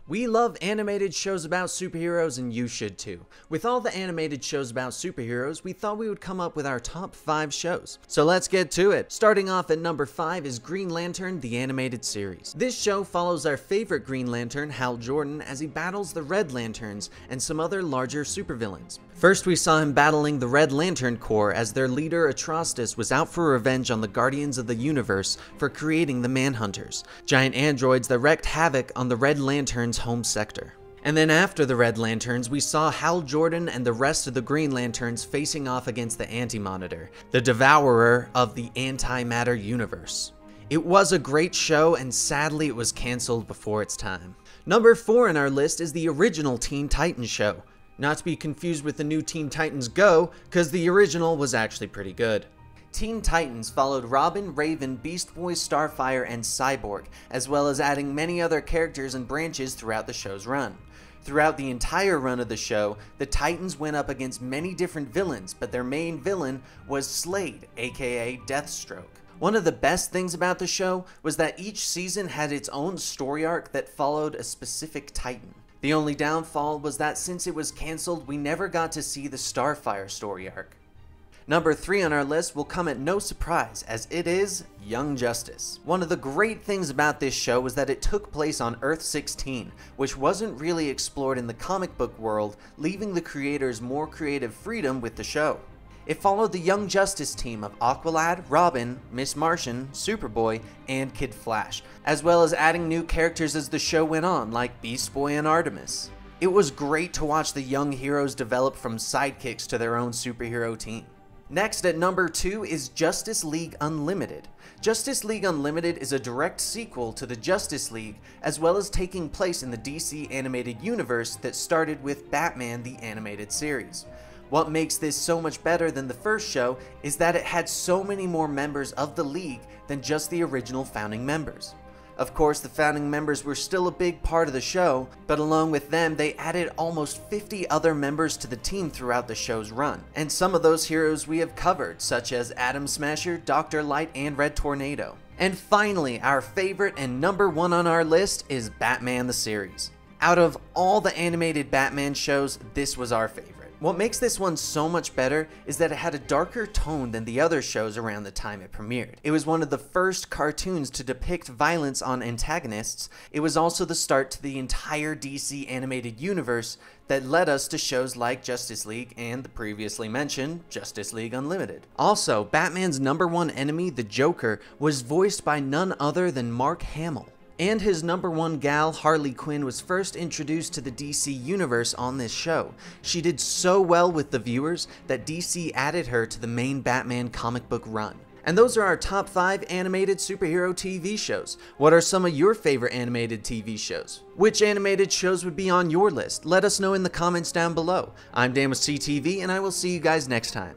We love animated shows about superheroes, and you should too. With all the animated shows about superheroes, we thought we would come up with our top 5 shows. So let's get to it. Starting off at number 5 is Green Lantern, the animated series. This show follows our favorite Green Lantern, Hal Jordan, as he battles the Red Lanterns and some other larger supervillains. First, we saw him battling the Red Lantern Corps as their leader Atrocitus was out for revenge on the Guardians of the Universe for creating the Manhunters, giant androids that wreaked havoc on the Red Lantern's home sector. And then after the Red Lanterns, we saw Hal Jordan and the rest of the Green Lanterns facing off against the Anti-Monitor, the devourer of the antimatter universe. It was a great show, and sadly it was cancelled before its time. Number 4 on our list is the original Teen Titans show. Not to be confused with the new Teen Titans Go, because the original was actually pretty good. Teen Titans followed Robin, Raven, Beast Boy, Starfire, and Cyborg, as well as adding many other characters and branches throughout the show's run. Throughout the entire run of the show, the Titans went up against many different villains, but their main villain was Slade, aka Deathstroke. One of the best things about the show was that each season had its own story arc that followed a specific Titan. The only downfall was that since it was cancelled, we never got to see the Starfire story arc. Number 3 on our list will come at no surprise, as it is Young Justice. One of the great things about this show was that it took place on Earth-16, which wasn't really explored in the comic book world, leaving the creators more creative freedom with the show. It followed the Young Justice team of Aqualad, Robin, Miss Martian, Superboy, and Kid Flash, as well as adding new characters as the show went on, like Beast Boy and Artemis. It was great to watch the young heroes develop from sidekicks to their own superhero team. Next at number 2 is Justice League Unlimited. Justice League Unlimited is a direct sequel to the Justice League, as well as taking place in the DC animated universe that started with Batman the Animated Series. What makes this so much better than the first show is that it had so many more members of the League than just the original founding members. Of course, the founding members were still a big part of the show, but along with them, they added almost 50 other members to the team throughout the show's run. And some of those heroes we have covered, such as Atom Smasher, Dr. Light, and Red Tornado. And finally, our favorite and number 1 on our list is Batman the series. Out of all the animated Batman shows, this was our favorite. What makes this one so much better is that it had a darker tone than the other shows around the time it premiered. It was one of the first cartoons to depict violence on antagonists. It was also the start to the entire DC animated universe that led us to shows like Justice League and the previously mentioned Justice League Unlimited. Also, Batman's number 1 enemy, the Joker, was voiced by none other than Mark Hamill. And his number 1 gal, Harley Quinn, was first introduced to the DC universe on this show. She did so well with the viewers that DC added her to the main Batman comic book run. And those are our top 5 animated superhero TV shows. What are some of your favorite animated TV shows? Which animated shows would be on your list? Let us know in the comments down below. I'm Dan with CTV, and I will see you guys next time.